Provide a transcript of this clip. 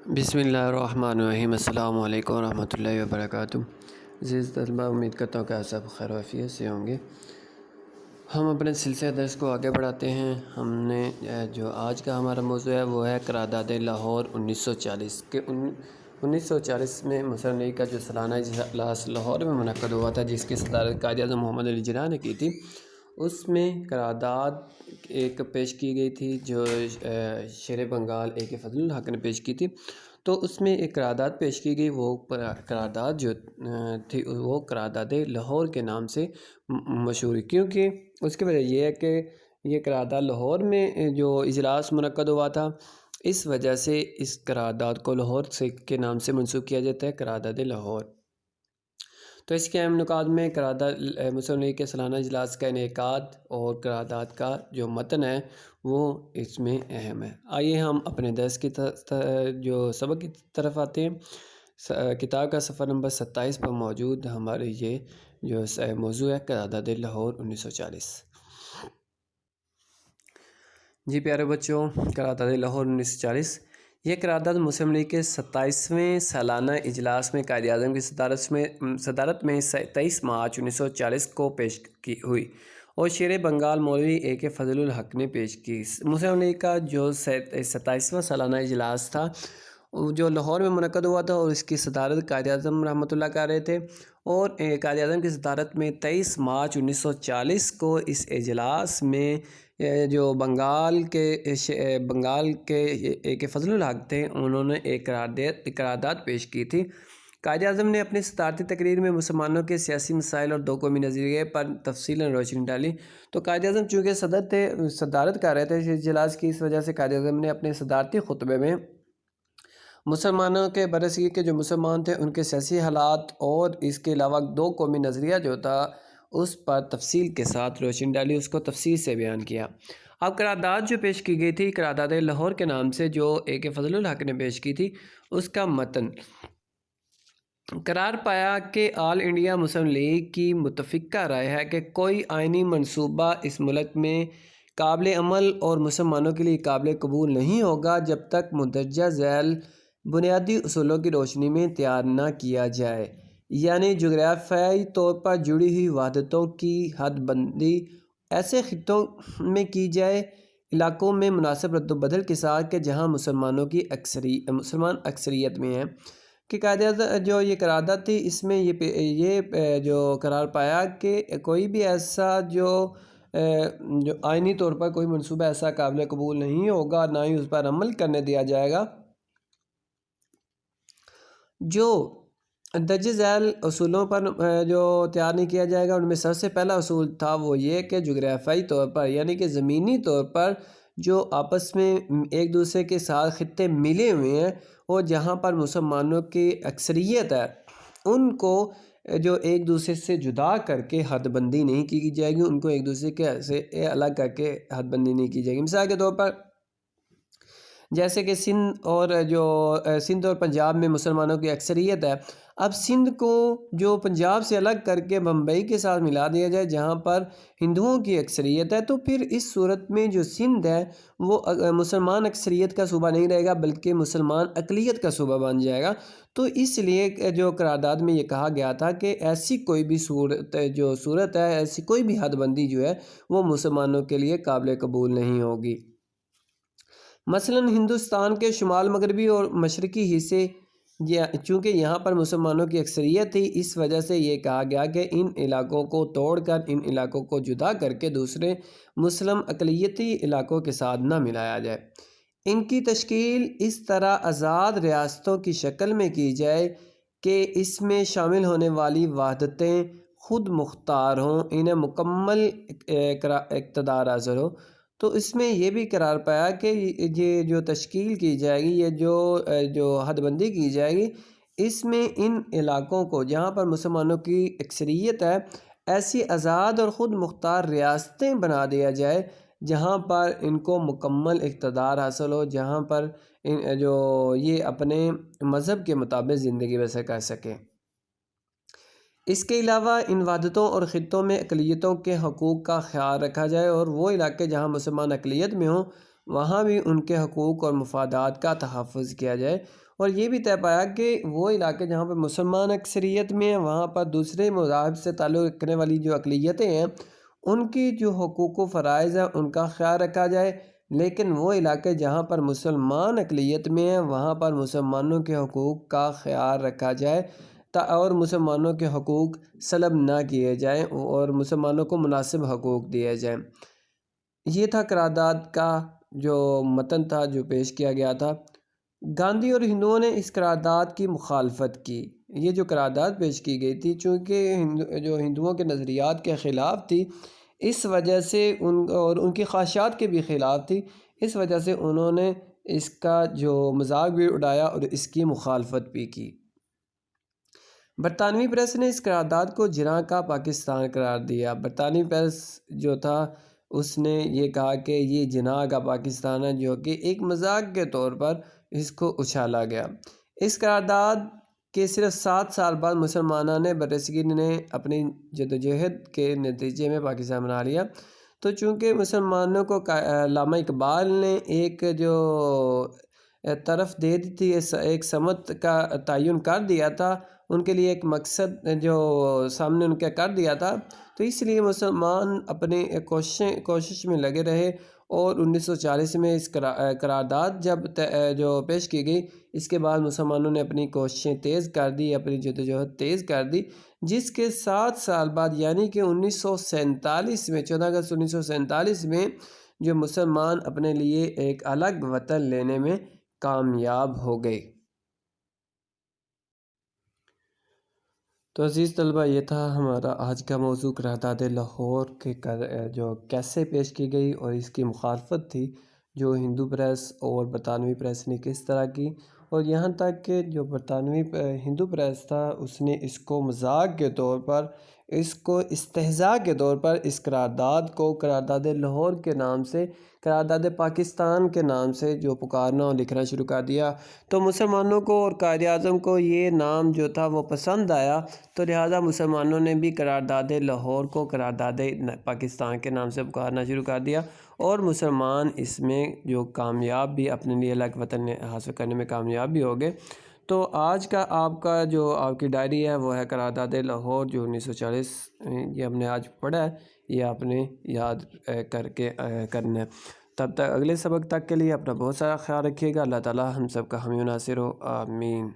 بسم اللہ الرحمن الرحیم۔ السلام علیکم ورحمۃ اللہ وبرکاتہ۔ عزیز طلبہ، امید کرتا ہوں کہ آپ سب خیر و عافیت سے ہوں گے۔ ہم اپنے سلسلہ درس کو آگے بڑھاتے ہیں۔ ہم نے جو آج کا ہمارا موضوع ہے وہ ہے قرارداد لاہور 1940 کہ 1940 میں مسلم لیگ کا جو سالانہ اجلاس لاہور میں منعقد ہوا تھا، جس کی صدارت قائد اعظم محمد علی جناح نے کی تھی۔ اس میں قرارداد ایک پیش کی گئی تھی جو شیر بنگال AK فضل الحق نے پیش کی تھی۔ تو اس میں ایک قرارداد پیش کی گئی، وہ قرارداد جو تھی وہ قرارداد لاہور کے نام سے مشہور، کیونکہ اس کی وجہ یہ ہے کہ یہ قرارداد لاہور میں جو اجلاس منعقد ہوا تھا، اس وجہ سے اس قرارداد کو لاہور کے نام سے منسوب کیا جاتا ہے، قرارداد لاہور۔ تو اس کے اہم نکات میں قرارداد مسلم لیگ کے سالانہ اجلاس کا انعقاد اور قرارداد کا جو متن ہے وہ اس میں اہم ہے۔ آئیے ہم اپنے درس کی جو سبق کی طرف آتے ہیں۔ کتاب کا صفحہ نمبر 27 پر موجود ہمارے یہ جو موضوع ہے قرارداد لاہور 1940۔ جی پیارے بچوں، قرارداد لاہور 1940 یہ قرارداد مسلم لیگ کے 27ویں سالانہ اجلاس میں قائد اعظم کی صدارت میں 23 مارچ 1940 کو پیش کی ہوئی اور شیر بنگال مولوی AK فضل الحق نے پیش کی۔ مسلم لیگ کا جو 27واں سالانہ اجلاس تھا جو لاہور میں منعقد ہوا تھا اور اس کی صدارت قائد اعظم رحمۃ اللہ کر رہے تھے، اور قائد اعظم کی صدارت میں 23 مارچ 1940 کو اس اجلاس میں جو بنگال کے AK فضل الحق تھے، انہوں نے ایک قرارداد پیش کی تھی۔ قائد اعظم نے اپنی صدارتی تقریر میں مسلمانوں کے سیاسی مسائل اور دو قومی نظریے پر تفصیلاً روشنی ڈالی۔ تو قائد اعظم چونکہ صدارت کر رہے تھے اس اجلاس کی، اس وجہ سے قائد اعظم نے اپنے صدارتی خطبے میں مسلمانوں کے برصغیر کے جو مسلمان تھے ان کے سیاسی حالات اور اس کے علاوہ دو قومی نظریہ جو تھا اس پر تفصیل کے ساتھ روشنی ڈالی، اس کو تفصیل سے بیان کیا۔ اب قرارداد جو پیش کی گئی تھی قرارداد لاہور کے نام سے جو AK فضل الحق نے پیش کی تھی، اس کا متن قرار پایا کہ آل انڈیا مسلم لیگ کی متفقہ رائے ہے کہ کوئی آئینی منصوبہ اس ملک میں قابل عمل اور مسلمانوں کے لیے قابل قبول نہیں ہوگا جب تک مندرجہ ذیل بنیادی اصولوں کی روشنی میں تیار نہ کیا جائے، یعنی جغرافیائی طور پر جڑی ہوئی وحدتوں کی حد بندی ایسے خطوں میں کی جائے، علاقوں میں مناسب رد و بدل کے ساتھ کہ جہاں مسلمان اکثریت میں ہیں۔ کہ قائد اعظم جو یہ قرارداد تھی اس میں یہ جو قرار پایا کہ کوئی بھی ایسا جو آئینی طور پر کوئی منصوبہ ایسا قابل قبول نہیں ہوگا، نہ ہی اس پر عمل کرنے دیا جائے گا جو درج ذیل اصولوں پر جو تیار نہیں کیا جائے گا۔ ان میں سب سے پہلا اصول تھا وہ یہ کہ جغرافیائی طور پر یعنی کہ زمینی طور پر جو آپس میں ایک دوسرے کے ساتھ خطے ملے ہوئے ہیں اور جہاں پر مسلمانوں کی اکثریت ہے، ان کو جو ایک دوسرے سے جدا کر کے حد بندی نہیں کی جائے گی، ان کو ایک دوسرے کے سے الگ کر کے حد بندی نہیں کی جائے گی۔ مثال کے طور پر جیسے کہ سندھ اور پنجاب میں مسلمانوں کی اکثریت ہے، اب سندھ کو جو پنجاب سے الگ کر کے بمبئی کے ساتھ ملا دیا جائے جہاں پر ہندوؤں کی اکثریت ہے، تو پھر اس صورت میں جو سندھ ہے وہ مسلمان اکثریت کا صوبہ نہیں رہے گا بلکہ مسلمان اقلیت کا صوبہ بن جائے گا۔ تو اس لیے جو قرارداد میں یہ کہا گیا تھا کہ ایسی کوئی بھی صورت ہے، ایسی کوئی بھی حد بندی جو ہے وہ مسلمانوں کے لیے قابل قبول نہیں ہوگی۔ مثلا ہندوستان کے شمال مغربی اور مشرقی حصے چونکہ یہاں پر مسلمانوں کی اکثریت تھی، اس وجہ سے یہ کہا گیا کہ ان علاقوں کو توڑ کر ان علاقوں کو جدا کر کے دوسرے مسلم اقلیتی علاقوں کے ساتھ نہ ملایا جائے۔ ان کی تشکیل اس طرح آزاد ریاستوں کی شکل میں کی جائے کہ اس میں شامل ہونے والی وحدتیں خود مختار ہوں، انہیں مکمل اقتدار حاصل ہو۔ تو اس میں یہ بھی قرار پایا کہ یہ جو تشکیل کی جائے گی، یہ جو حد بندی کی جائے گی، اس میں ان علاقوں کو جہاں پر مسلمانوں کی اکثریت ہے ایسی آزاد اور خود مختار ریاستیں بنا دیا جائے جہاں پر ان کو مکمل اقتدار حاصل ہو، جہاں پر یہ اپنے مذہب کے مطابق زندگی بسر کر سکیں۔ اس کے علاوہ ان وحدتوں اور خطوں میں اقلیتوں کے حقوق کا خیال رکھا جائے اور وہ علاقے جہاں مسلمان اقلیت میں ہوں وہاں بھی ان کے حقوق اور مفادات کا تحفظ کیا جائے، اور یہ بھی طے پایا کہ وہ علاقے جہاں پر مسلمان اکثریت میں ہیں وہاں پر دوسرے مذاہب سے تعلق رکھنے والی جو اقلیتیں ہیں ان کی جو حقوق و فرائض ہیں ان کا خیال رکھا جائے، لیکن وہ علاقے جہاں پر مسلمان اقلیت میں ہیں وہاں پر مسلمانوں کے حقوق کا خیال رکھا جائے اور مسلمانوں کے حقوق سلب نہ کیے جائیں اور مسلمانوں کو مناسب حقوق دیے جائیں۔ یہ تھا قرارداد کا جو متن تھا جو پیش کیا گیا تھا۔ گاندھی اور ہندوؤں نے اس قرارداد کی مخالفت کی۔ یہ جو قرارداد پیش کی گئی تھی چونکہ جو ہندوؤں کے نظریات کے خلاف تھی، اس وجہ سے اور ان کی خواہشات کے بھی خلاف تھی، اس وجہ سے انہوں نے اس کا جو مذاق بھی اڑایا اور اس کی مخالفت بھی کی۔ برطانوی پریس نے اس قرارداد کو جناح کا پاکستان قرار دیا۔ برطانوی پریس جو تھا اس نے یہ کہا کہ یہ جناح کا پاکستان ہے، جو کہ ایک مذاق کے طور پر اس کو اچھالا گیا۔ اس قرارداد کے صرف 7 سال بعد مسلمانوں نے برصغیر نے اپنی جدوجہد کے نتیجے میں پاکستان بنا لیا۔ تو چونکہ مسلمانوں کو علامہ اقبال نے ایک جو طرف دے دی تھی، ایک سمت کا تعین کر دیا تھا، ان کے لیے ایک مقصد جو سامنے ان کے کر دیا تھا، تو اس لیے مسلمان اپنے کوشش میں لگے رہے، اور 1940 میں اس قرارداد جب جو پیش کی گئی، اس کے بعد مسلمانوں نے اپنی کوششیں تیز کر دی، اپنی جدوجہد تیز کر دی، جس کے 7 سال بعد یعنی کہ 1947 میں 14 اگست 1947 میں جو مسلمان اپنے لیے ایک الگ وطن لینے میں کامیاب ہو گئے۔ تو عزیز طلبہ، یہ تھا ہمارا آج کا موضوع قرارداد لاہور کے جو کیسے پیش کی گئی اور اس کی مخالفت تھی جو ہندو پریس اور برطانوی پریس نے کس طرح کی، اور یہاں تک کہ جو برطانوی ہندو پریس تھا اس نے اس کو مذاق کے طور پر، اس کو استہزاء کے طور پر اس قرارداد کو قرارداد لاہور کے نام سے، قرارداد پاکستان کے نام سے جو پکارنا اور لکھنا شروع کر دیا۔ تو مسلمانوں کو اور قائد اعظم کو یہ نام جو تھا وہ پسند آیا، تو لہٰذا مسلمانوں نے بھی قرارداد لاہور کو قرارداد پاکستان کے نام سے پکارنا شروع کر دیا، اور مسلمان اس میں جو کامیاب بھی اپنے لیے الگ وطن حاصل کرنے میں کامیاب بھی ہو گئے۔ تو آج کا آپ کا جو آپ کی ڈائری ہے وہ ہے قرارداد لاہور جو 1940، یہ ہم نے آج پڑھا ہے، یہ آپ نے یاد کر کے کرنا ہے۔ تب تک اگلے سبق تک کے لیے اپنا بہت سارا خیال رکھیے گا۔ اللہ تعالی ہم سب کا حامی و ناصر ہو، آمین۔